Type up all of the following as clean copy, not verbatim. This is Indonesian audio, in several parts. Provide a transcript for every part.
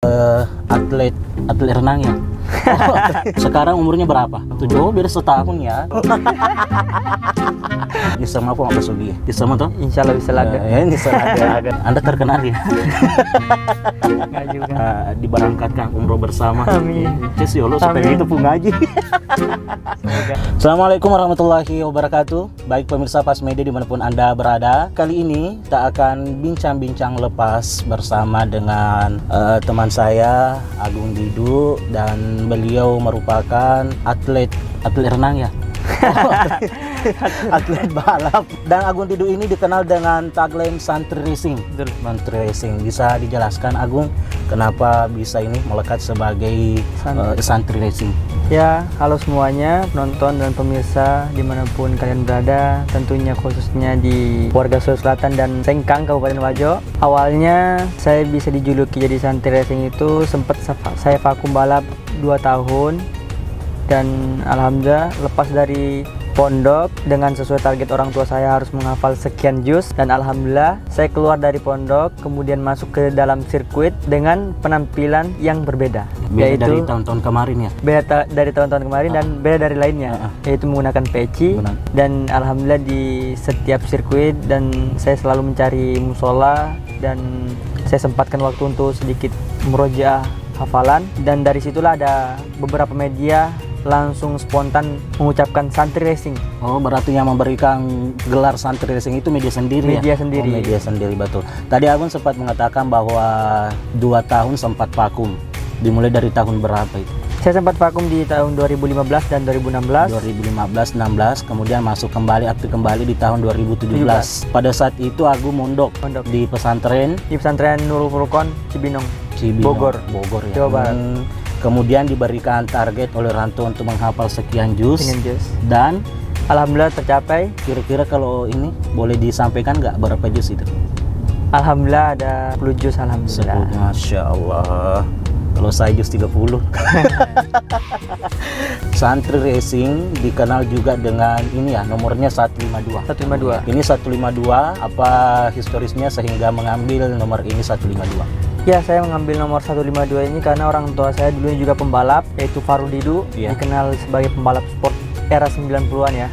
atlet renang ya. Oh, sekarang umurnya berapa? 7, beda setahun ya. Bisa apa nggak Basugi? Bisa tuh? Insya Allah bisa laga. Bisa laga. Anda terkenal ya? Nggak juga. Diberangkatkan umroh bersama. Amin. Cus ya Allah supaya itu pun ngaji. Assalamualaikum warahmatullahi wabarakatuh. Baik pemirsa Pas Media dimanapun Anda berada, kali ini kita akan bincang-bincang lepas bersama dengan teman saya Agung Didu, dan beliau merupakan atlet renang ya. Atlet balap. Dan Agung Didu ini dikenal dengan tagline Santri Racing. Santri Racing. Bisa dijelaskan Agung kenapa bisa ini melekat sebagai Santri Racing? Ya, halo semuanya, penonton dan pemirsa dimanapun kalian berada, tentunya khususnya di warga Sulawesi Selatan dan Sengkang, Kabupaten Wajo. Awalnya saya bisa dijuluki jadi Santri Racing itu sempat saya vakum balap 2 tahun, dan alhamdulillah lepas dari pondok dengan sesuai target orang tua saya harus menghafal sekian juz, dan alhamdulillah saya keluar dari pondok kemudian masuk ke dalam sirkuit dengan penampilan yang berbeda. Beda dari tahun-tahun kemarin ya? Beda dari tahun-tahun kemarin dan beda dari lainnya, yaitu menggunakan peci. Dan alhamdulillah di setiap sirkuit, dan saya selalu mencari musola, dan saya sempatkan waktu untuk sedikit murojaah hafalan, dan dari situlah ada beberapa media langsung spontan mengucapkan Santri Racing. Oh, berarti yang memberikan gelar Santri Racing itu media sendiri media ya? Sendiri. Oh, media sendiri, betul. Tadi Agung sempat mengatakan bahwa 2 tahun sempat vakum. Dimulai dari tahun berapa itu? Saya sempat vakum di tahun 2015 dan 2016. 2015-16, kemudian masuk kembali, aktif kembali di tahun 2017. Pada saat itu Agung mondok di pesantren Nurul Furqon, Cibinong, Bogor ya. Jawa Barat. Kemudian diberikan target oleh orang tua untuk menghafal sekian juz, dan alhamdulillah tercapai. Kira-kira kalau ini boleh disampaikan nggak berapa juz itu? Alhamdulillah ada 10 juz, alhamdulillah. 10, Masya Allah. Kalau saya juz 30. Santri Racing dikenal juga dengan ini ya, nomornya 152. 152. Ini 152, apa historisnya sehingga mengambil nomor ini 152? Ya, saya mengambil nomor 152 ini karena orang tua saya dulunya juga pembalap, yaitu Farul Didu, dikenal sebagai pembalap sport era 90-an ya.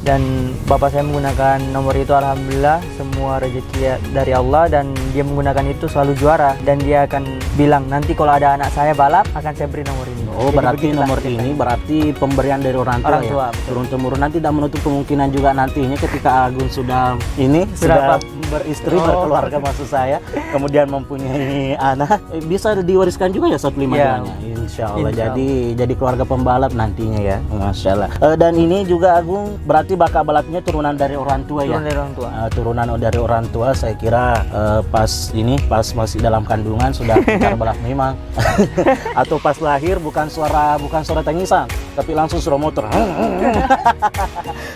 Dan bapak saya menggunakan nomor itu, alhamdulillah semua rezeki dari Allah, dan dia menggunakan itu selalu juara, dan dia akan bilang nanti kalau ada anak saya balap akan saya beri nomor ini. Oh, jadi berarti nomor ini berarti pemberian dari orang tua ya? Turun temurun. Nanti tidak menutup kemungkinan juga nantinya ketika Agung sudah beristri, berkeluarga maksud saya, kemudian mempunyai anak, bisa diwariskan juga ya 152-nya. Insya Allah. Jadi keluarga pembalap nantinya ya. Masya Allah. Dan ini juga Agung berarti bakat balapnya turunan dari orang tua ya? Turunan dari orang tua. Saya kira pas masih dalam kandungan sudah pintar balap memang. Atau pas lahir bukan suara tangisan, tapi langsung suara motor.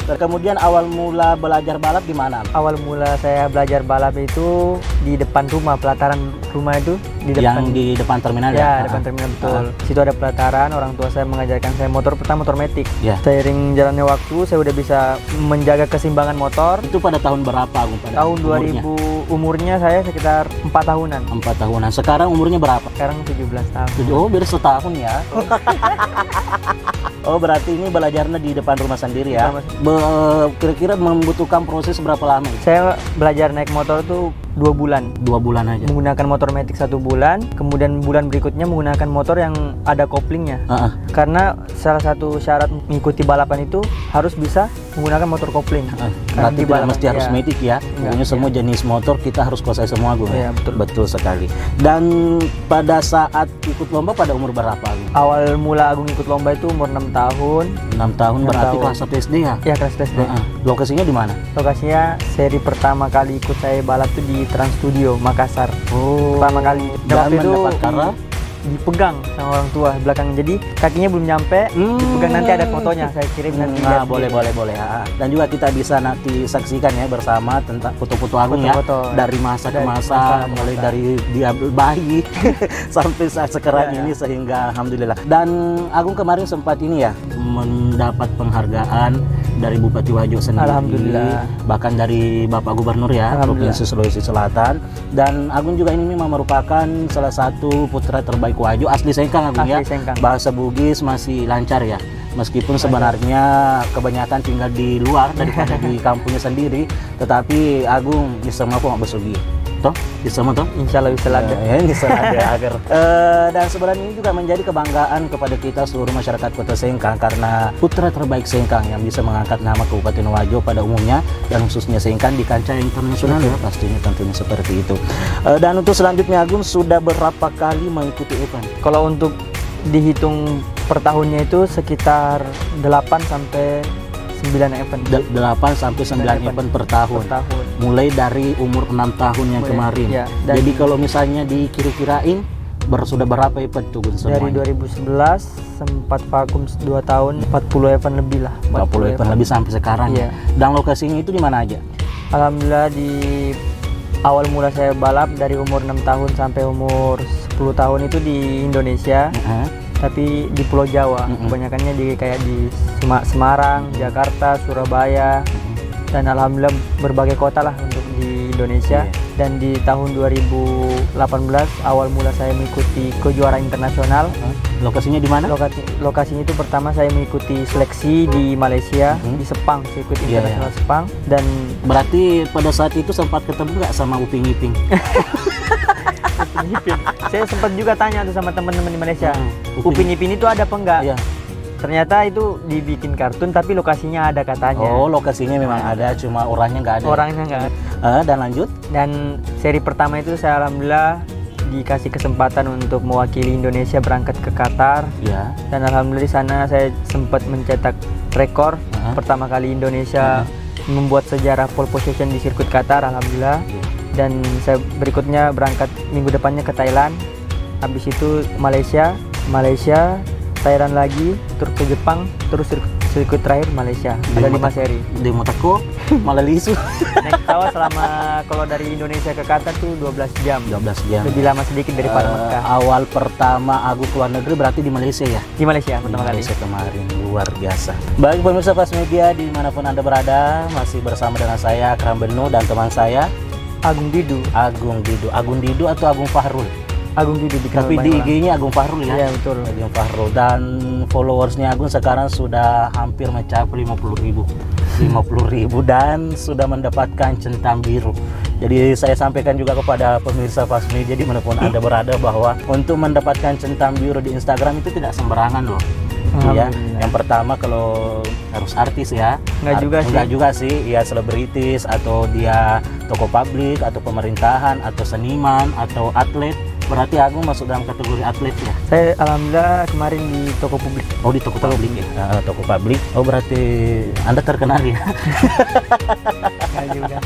Kemudian awal mula belajar balap di mana? Awal mula saya belajar balap itu di depan rumah, pelataran rumah itu di depan. Yang di depan terminal ya? Ya, depan terminal, betul. Situ ada pelataran, orang tua saya mengajarkan saya pertama motor metik. Seiring jalannya waktu saya udah bisa menjaga keseimbangan motor. Itu pada tahun berapa Agung? Tahun 2000, umurnya saya sekitar 4 tahunan. 4 tahunan. Sekarang umurnya berapa? Sekarang 17 tahun. Oh, beda setahun ya. Oh, berarti ini belajarnya di depan rumah sendiri ya? Kira-kira membutuhkan proses berapa lama? Saya belajar naik motor tuh 2 bulan. 2 bulan aja? Menggunakan motor metik 1 bulan, kemudian bulan berikutnya menggunakan motor yang ada koplingnya. Karena salah satu syarat mengikuti balapan itu harus bisa menggunakan motor kopling. Berarti tidak mesti harus metik ya? Pokoknya semua jenis motor kita harus kuasai semua, Gung. Iya, betul sekali. Dan pada saat ikut lomba pada umur berapa, Gung? Awal mula Agung ikut lomba itu umur 6 tahun. 6 tahun berarti kelas 1 SD ya? Iya, kelas 1 SD. Lokasinya di mana? Lokasinya seri pertama kali ikut saya balap itu di Trans Studio Makassar. Pertama kali. Dan mendapat karena dipegang sama orang tua belakang, jadi kakinya belum nyampe, dipegang. Nanti ada fotonya saya kirim nanti. Boleh. Dan juga kita bisa nanti saksikan ya bersama tentang foto-foto Agung ya, dari masa ke masa, mulai dari dia bayi sampai saat sekarang ini, sehingga alhamdulillah. Dan Agung kemarin sempat ini ya mendapat penghargaan dari Bupati Wajo sendiri, Alhamdulillah. bahkan dari Bapak Gubernur ya Provinsi Sulawesi Selatan. Dan Agung juga ini memang merupakan salah satu putra terbaik Wajo, asli Sengkang Agung ya. Sengkang. Bahasa Bugis masih lancar ya, meskipun sebenarnya kebanyakan tinggal di luar daripada di kampungnya sendiri, tetapi Agung bisa mampu besugi. Toh, bisa toh? Insya Allah bisa ada. Ya, bisa ada agar. Dan sebenarnya ini juga menjadi kebanggaan kepada kita seluruh masyarakat Kota Sengkang karena putra terbaik Sengkang yang bisa mengangkat nama Kabupaten Wajo pada umumnya dan khususnya Sengkang di kancah internasional ya, pastinya tentunya seperti itu. Dan untuk selanjutnya Agung sudah berapa kali mengikuti event? Kalau untuk dihitung per tahunnya itu sekitar 8 sampai 9 event. 8 sampai 9 event per tahun. Mulai dari umur 6 tahun yang kemarin. Ya, jadi kalau misalnya dikira-kirain sudah berapa event tuh semuanya? Dari 2011 sempat vakum 2 tahun, 40 event lebih lah. 40 event lebih sampai sekarang ya. Dan lokasinya itu di mana aja? Alhamdulillah di awal mula saya balap dari umur 6 tahun sampai umur 10 tahun itu di Indonesia. Tapi di Pulau Jawa, kebanyakannya kayak di Semarang, Jakarta, Surabaya, dan alhamdulillah berbagai kota lah untuk di Indonesia. Dan di tahun 2018 awal mula saya mengikuti kejuaraan internasional. Lokasinya di mana? Lokasinya itu pertama saya mengikuti seleksi di Malaysia, di Sepang, sirkuit internasional Sepang. Dan berarti pada saat itu sempat ketemu nggak sama Uping Iping? Saya sempat juga tanya tuh sama teman-teman di Malaysia, Upin Ipin itu ada apa enggak? Ternyata itu dibikin kartun tapi lokasinya ada katanya. Oh, lokasinya memang ada, cuma orangnya nggak ada. Orangnya nggak ada. Dan lanjut? Dan seri pertama itu saya alhamdulillah dikasih kesempatan untuk mewakili Indonesia berangkat ke Qatar. Dan alhamdulillah di sana saya sempat mencetak rekor pertama kali Indonesia membuat sejarah pole position di sirkuit Qatar, alhamdulillah. Dan saya berikutnya berangkat minggu depannya ke Thailand, habis itu Malaysia, Thailand lagi, terus ke Jepang, terus sirkuit terakhir Malaysia. Ada 5 seri. Demo teko malah lisu. Naik pesawat selama kalau dari Indonesia ke Qatar tuh 12 jam. 12 jam. Lebih lama sedikit daripada Mekah. Awal pertama Agung keluar negeri berarti di Malaysia ya? Di Malaysia pertama kali. Kemarin, luar biasa. Baik pemirsa Fast Media dimanapun Anda berada, masih bersama dengan saya Akram Benu dan teman saya Agung Didu. Agung Didu atau Agung Fahrul? Agung Didu tapi di IG-nya Agung Fahrul ya? Iya betul. Agung Fahrul. Dan followersnya Agung sekarang sudah hampir mencapai 50.000 dan sudah mendapatkan centang biru. Jadi saya sampaikan juga kepada pemirsa Fast Media dimanapun Anda berada bahwa untuk mendapatkan centang biru di Instagram itu tidak sembarangan loh. Ya, yang pertama kalau harus artis ya. Enggak juga sih, ya selebritis atau dia tokoh publik atau pemerintahan atau seniman atau atlet. Berarti Agung masuk dalam kategori atlet ya? Saya alhamdulillah kemarin di toko publik. Oh, di toko publik ya? Toko publik. Oh, berarti Anda terkenal ya?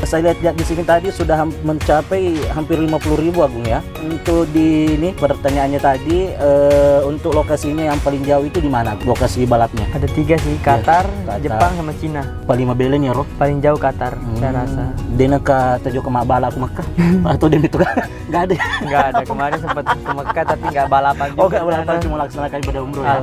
Saya lihat di sini tadi sudah mencapai hampir 50.000 Agung ya. Untuk di ini pertanyaannya tadi, untuk lokasinya yang paling jauh itu di mana? Lokasi balapnya? Ada 3 sih, Qatar, Jepang sama Cina. Paling belen ya Roh? Paling jauh Qatar, saya rasa. Dia ke tujuh ke balap Mekah atau dia itu nggak ada? Nggak ada, kemarin sempat ke Mekah tapi nggak balapan juga. Oh, nggak balapan, cuma laksanakan ibadah umroh ya?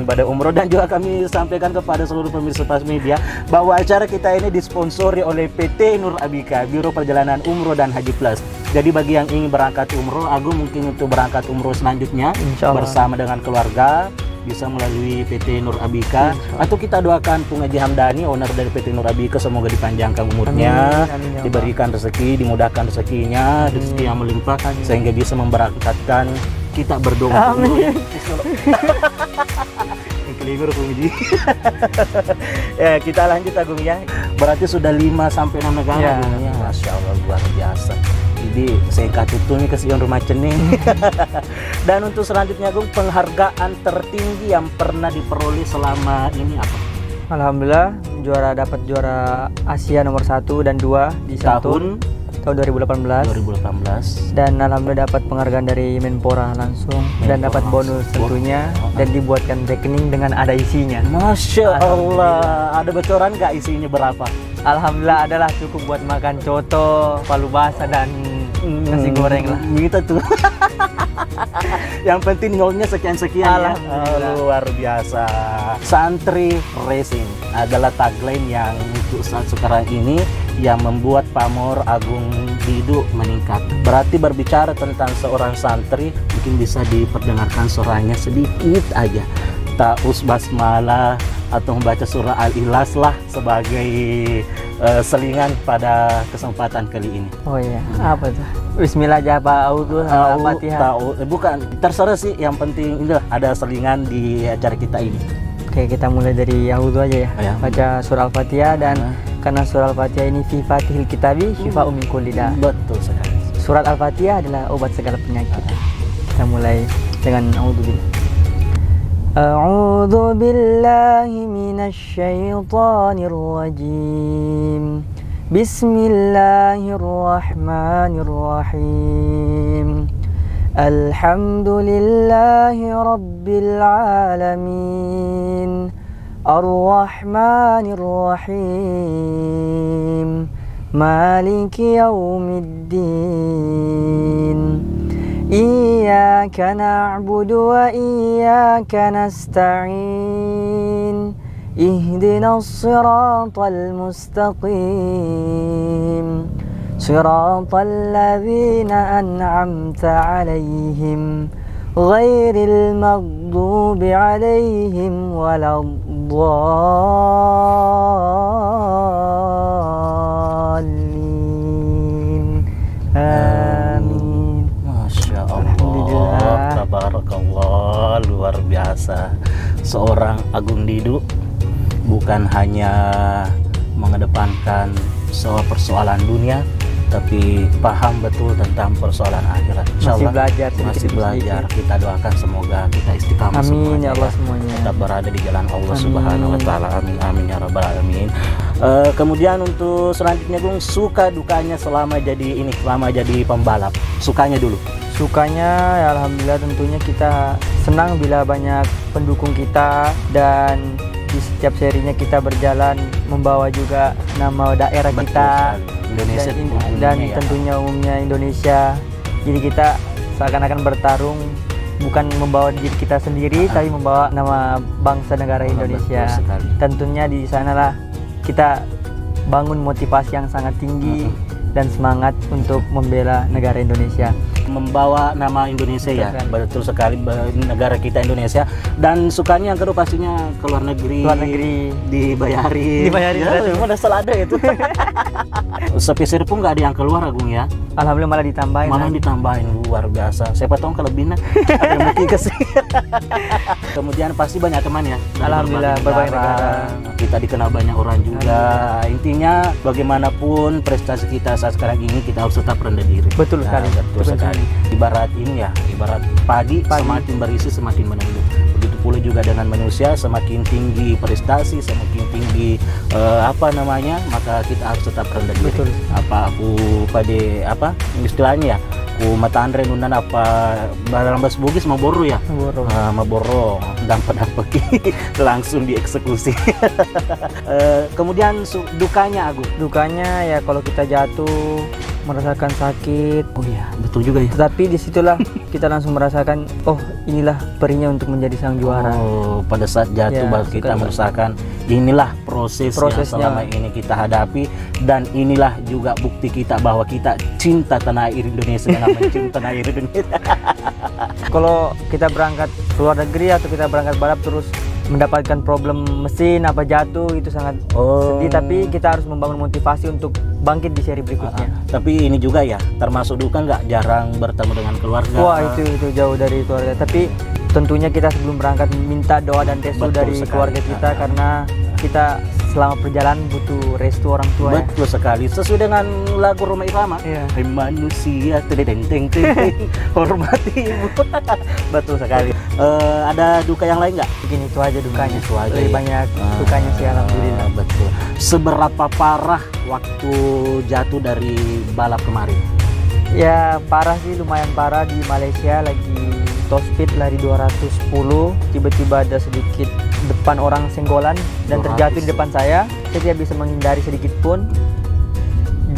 Ibadah umroh. Dan juga kami sampaikan kepada seluruh pemirsa Fast Media bahwa acara kita ini disponsori oleh PT Nur Abika, Biro Perjalanan Umroh dan Haji Plus. Jadi bagi yang ingin berangkat umroh, Agung mungkin untuk berangkat umroh selanjutnya bersama dengan keluarga bisa melalui PT Nur Abika, atau kita doakan Pung Haji Hamdani, owner dari PT Nur Abika, semoga dipanjangkan umurnya, diberikan rezeki, dimudahkan rezekinya, rezeki yang melimpah sehingga bisa memberangkatkan kita berdoa. Amin. Ya, kita lanjut Agung ya. Berarti sudah 5 sampai 6 negara ya. Masya Allah, luar biasa. Jadi saya katutungnya ke Sion Rumah Cening. Dan untuk selanjutnya Agung, penghargaan tertinggi yang pernah diperoleh selama ini apa? Alhamdulillah dapat juara Asia nomor 1 dan 2 di tahun 2018. Dan alhamdulillah dapat penghargaan dari Menpora langsung dan dapat bonus tentunya dan dibuatkan rekening dengan ada isinya. Masya Allah. Ada bocoran nggak isinya berapa? Alhamdulillah adalah cukup buat makan coto, palu basah dan nasi goreng lah. Gitu tuh. Yang penting nolnya sekian-sekian ya. Alhamdulillah. Luar biasa. Santri Racing. adalah tagline yang untuk saat sekarang ini yang membuat pamor Agung Didu meningkat. Berarti berbicara tentang seorang santri, mungkin bisa diperdengarkan suaranya sedikit aja. Ta'us basmalah atau membaca surah Al-Ikhlas lah sebagai selingan pada kesempatan kali ini. Oh iya, apa tuh? Bismillah aja apa audu Al-Fatihah. Bukan, terserah sih, yang penting ini ada selingan di acara kita ini. Oke, kita mulai dari audu aja ya. Ya. Baca surah Al-Fatihah dan karena surah Al-Fatihah ini fi fatihil kitabi syifa'un min kulli da. Betul sekali. Surat Al-Fatihah adalah obat segala penyakit. Kita mulai dengan audu billah. A'udzu billahi minasy syaithanir rajim. Bismillahirrahmanirrahim. Alhamdulillahi rabbil alamin. Ar-Rahmanir Rahim. Maliki yaumiddin. Iyyaka na'budu wa iyyaka nasta'in. Ihdinas siratal mustaqim. Siratal ladzina an'amta 'alaihim ghairil maghdubi 'alaihim waladdallin. Amin. Masya Allah, tabarakallah, luar biasa. Seorang Agung Didu bukan hanya mengedepankan soal persoalan dunia, tapi paham betul tentang persoalan akhirat. Masih belajar, masih belajar. Kita doakan semoga kita istiqamah Amin ya Allah semuanya, semuanya. tetap berada di jalan Allah Amin. Subhanahu wa taala. Amin amin ya rabbal alamin. Kemudian untuk selanjutnya Gung, suka dukanya selama jadi pembalap. Sukanya dulu. Sukanya ya alhamdulillah, tentunya kita senang bila banyak pendukung kita dan di setiap serinya kita berjalan membawa juga nama daerah Betul kita sekali. Indonesia dan umumnya ya. tentunya umumnya Indonesia. Jadi kita seakan-akan bertarung bukan membawa diri kita sendiri tapi membawa nama bangsa negara Indonesia. Betul sekali. Tentunya di sanalah kita bangun motivasi yang sangat tinggi dan semangat untuk membela negara Indonesia. Membawa nama Indonesia ya, betul sekali, negara kita Indonesia. Dan sukanya yang kedua pastinya ke luar negeri. Dibayarin ya, memang dasar ada itu. Sepeser pun nggak ada yang keluar Agung ya. Alhamdulillah malah ditambahin. Malah ditambahin, luar biasa. Siapa tahu kelebihan ada yang mungkin kesini. Kemudian pasti banyak teman ya. Alhamdulillah berbagai negara. Kita dikenal banyak orang juga. Intinya bagaimanapun prestasi kita saat sekarang ini, kita harus tetap rendah diri. Betul sekali. Betul sekali. Ibarat ini ya, ibarat padi. Semakin berisi semakin menunduk. Begitu pula juga dengan manusia, semakin tinggi prestasi, semakin tinggi maka kita harus tetap rendah diri. Betul. Istilahnya ya, mata andre nundan dalam bahasa Bugis maboro ya. Maboro dampak langsung dieksekusi. Kemudian dukanya Agung. Dukanya ya kalau kita jatuh merasakan sakit. Oh iya, betul juga ya. Tetapi disitulah kita langsung merasakan, oh inilah perinya untuk menjadi sang juara. Oh, pada saat jatuh Ya, baru kita merasakan inilah prosesnya selama ini kita hadapi, dan inilah juga bukti kita bahwa kita cinta tanah air Indonesia dengan mencinta tanah air Indonesia. Kalau kita berangkat ke luar negeri atau kita berangkat balap terus mendapatkan problem mesin jatuh, itu sangat sedih, tapi kita harus membangun motivasi untuk bangkit di seri berikutnya. Tapi ini juga ya, termasuk duka nggak jarang bertemu dengan keluarga. Wah, itu jauh dari keluarga, tapi tentunya kita sebelum berangkat minta doa dan restu dari keluarga kita, karena kita selama perjalanan butuh restu orang tua. Betul sekali, sesuai dengan lagu Roma Irama. Hai manusia, teng hormati ibu. Betul sekali. Ada duka yang lain nggak? Begini, itu aja dukanya. Itu aja lebih ya. banyak dukanya sih alhamdulillah. Betul. Seberapa parah waktu jatuh dari balap kemarin? Ya parah sih, lumayan parah. Di Malaysia lagi top speed lari 210, tiba-tiba ada sedikit depan orang senggolan dan terjatuh di depan saya tidak bisa menghindari sedikit pun.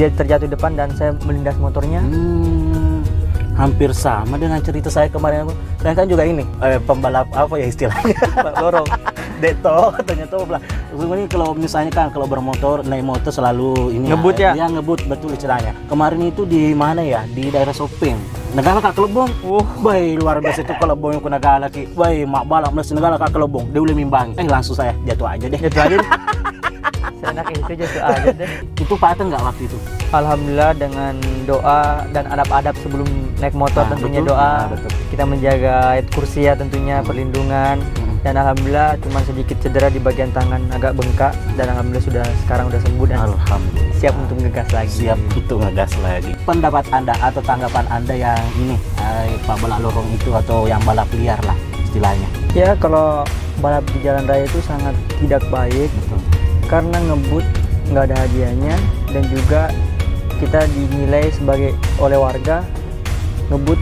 Dia terjatuh di depan dan saya melindas motornya. Hampir sama dengan cerita saya kemarin. Saya kan juga ini pembalap istilahnya? Deto, ternyata belah. Sebenarnya kalau misalnya kan kalau bermotor, naik motor selalu ini Ngebut ya? Dia ngebut betul istilahnya. Kemarin itu di mana ya? Di daerah Sopeng. Negara Kak Kelebong. Baik luar biasa itu Kelebong yang Negara ki. Baik mak balap nasi Negara Kak Kelebong. Dia boleh mimbang. Langsung saya jatuh aja deh. Jatuh aja. Seenak itu jatuh aja deh. Itu patah nggak waktu itu? Alhamdulillah dengan doa dan adab-adab sebelum naik motor tentunya betul. doa. Betul. Kita menjaga ayat kursi ya tentunya perlindungan. Dan alhamdulillah cuma sedikit cedera di bagian tangan agak bengkak dan alhamdulillah sekarang udah sembuh dan Alhamdulillah. siap untuk ngegas lagi. Siap untuk ngegas lagi. Pendapat Anda atau tanggapan Anda yang ini Pak balap lorong itu atau yang balap liar lah istilahnya? Ya kalau balap di jalan raya itu sangat tidak baik. Betul. Karena ngebut nggak ada hadiahnya dan juga kita dinilai sebagai oleh warga ngebut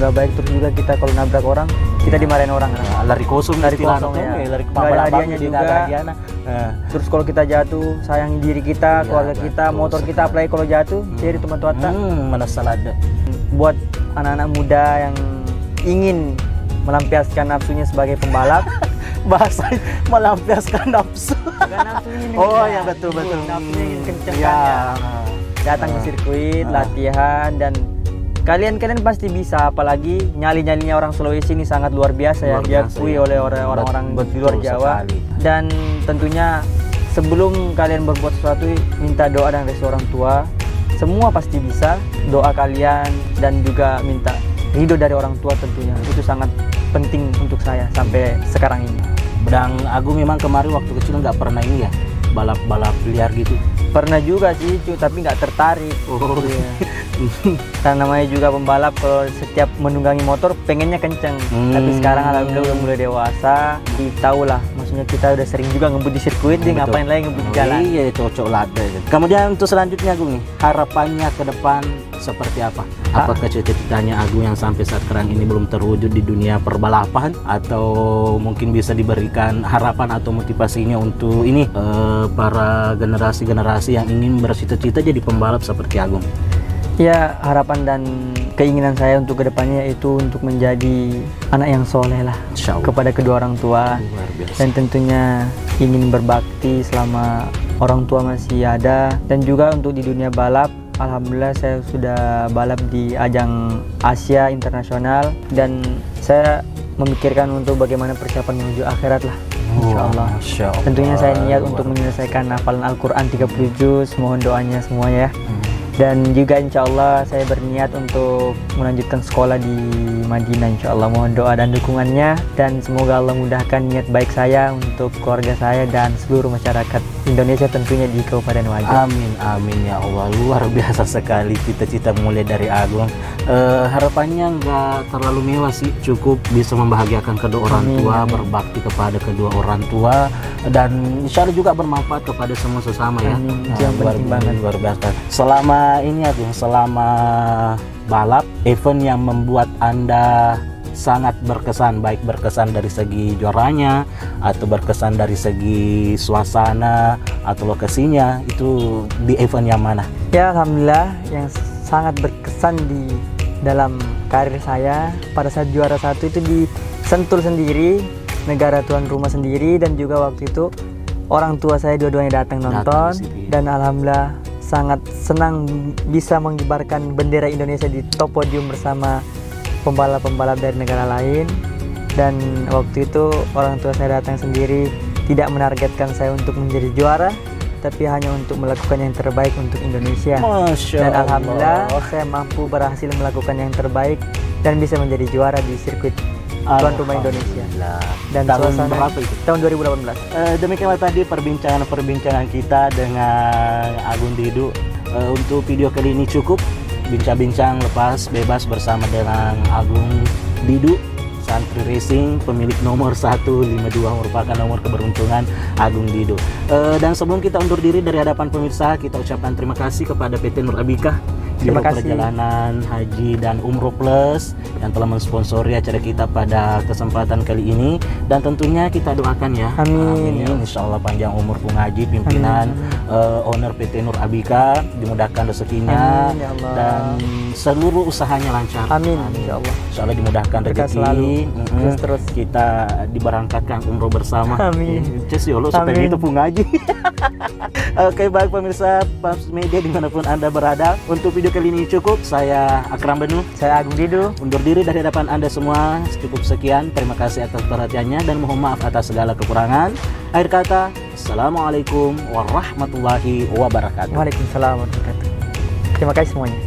nggak baik, terus juga kita kalau nabrak orang kita dimarahin orang. Lari kosong Lari kosong ya. Lari Nggak ada hadiahnya juga. Terus kalau kita jatuh sayangi diri kita, keluarga kita, motor kita, apalagi kalau jatuh jadi teman-teman. Mana salah ada. Buat anak-anak muda yang ingin melampiaskan nafsunya sebagai pembalap, bahasa melampiaskan nafsu. Ya betul. Nafsunya ingin kenceng Ya. kan ya. Datang ke sirkuit, latihan, dan kalian pasti bisa, apalagi nyali-nyalinya orang Sulawesi ini sangat luar biasa ya, diakui oleh orang-orang di luar Jawa. Sekali. Dan tentunya sebelum kalian berbuat sesuatu minta doa dan restu orang tua, semua pasti bisa. Doa kalian dan juga minta ridho dari orang tua tentunya, itu sangat penting untuk saya sampai sekarang ini. Dan Agung memang kemarin waktu kecil nggak pernah ini ya balap-balap liar gitu. Pernah juga sih tapi nggak tertarik. Iya. Karena namanya juga pembalap, kalau setiap menunggangi motor pengennya kenceng. Tapi sekarang alhamdulillah udah mulai dewasa, tahu lah, maksudnya kita udah sering juga ngebut di sirkuit, dia ngapain lagi ngebut di jalan. Iya, cocok lah. Kemudian untuk selanjutnya Agung nih, harapannya ke depan seperti apa? Apakah cita-citanya Agung yang sampai sekarang ini belum terwujud di dunia perbalapan, atau mungkin bisa diberikan harapan atau motivasinya untuk ini para generasi-generasi yang ingin bercita-cita jadi pembalap seperti Agung? Ya, harapan dan keinginan saya untuk kedepannya yaitu untuk menjadi anak yang soleh lah kepada kedua orang tua, dan tentunya ingin berbakti selama orang tua masih ada. Dan juga untuk di dunia balap, alhamdulillah saya sudah balap di ajang Asia internasional, dan saya memikirkan untuk bagaimana persiapan menuju akhirat lah. Insya Allah. Tentunya saya niat untuk menyelesaikan hafalan Al-Quran 30 juz, mohon doanya semuanya ya. Dan juga insya Allah saya berniat untuk melanjutkan sekolah di Madinah, insya Allah. Mohon doa dan dukungannya, dan semoga Allah mudahkan niat baik saya untuk keluarga saya dan seluruh masyarakat Indonesia tentunya di Kabupaten Wajo. Amin ya Allah, luar biasa sekali cita-cita mulai dari Agung. Harapannya nggak terlalu mewah sih, cukup bisa membahagiakan kedua orang tua, berbakti kepada kedua orang tua, dan insya Allah juga bermanfaat kepada semua sesama ya. Yang penting banget, luar biasa. Selama ini Agung, selama balap, event yang membuat Anda sangat berkesan, baik berkesan dari segi juaranya atau berkesan dari segi suasana atau lokasinya, itu di event yang mana? Ya, alhamdulillah yang sangat berkesan di dalam karir saya pada saat juara satu itu di Sentul sendiri, negara tuan rumah sendiri, dan juga waktu itu orang tua saya dua-duanya datang nonton, dan alhamdulillah sangat senang bisa mengibarkan bendera Indonesia di top podium bersama pembalap-pembalap dari negara lain. Dan waktu itu orang tua saya datang sendiri, tidak menargetkan saya untuk menjadi juara, tapi hanya untuk melakukan yang terbaik untuk Indonesia. Dan alhamdulillah saya mampu berhasil melakukan yang terbaik dan bisa menjadi juara di sirkuit tuan rumah Indonesia. Dan tahun berapa itu? Tahun 2018. Demikianlah tadi perbincangan kita dengan Agung Didu. Untuk video kali ini cukup, bincang-bincang lepas bebas bersama dengan Agung Didu, Santri Racing, pemilik nomor 152, merupakan nomor keberuntungan Agung Didu. Dan sebelum kita undur diri dari hadapan pemirsa, kita ucapkan terima kasih kepada PT Nur Abika Terima Biro kasih. Perjalanan Haji dan Umroh Plus yang telah mensponsori acara kita pada kesempatan kali ini, dan tentunya kita doakan ya. Amin. Insya Allah panjang umur Bung Haji, pimpinan owner PT Nur Abika, dimudahkan rezekinya Amin, ya Allah. dan seluruh usahanya lancar. Amin, insya Allah. Insya Allah dimudahkan Berkah rezeki. selalu. Terus. Kita diberangkatkan umroh bersama. Amin. Cus yolo supaya Amin. itu Bung Haji. Oke, baik pemirsa Pams Media dimanapun Anda berada, untuk video kali ini cukup. Saya Akram Benu, Saya Agung Didu. undur diri dari hadapan Anda semua. Cukup sekian, terima kasih atas perhatiannya dan mohon maaf atas segala kekurangan. Akhir kata, Assalamualaikum warahmatullahi wabarakatuh. Waalaikumsalam warahmatullahi wabarakatuh. Terima kasih semuanya.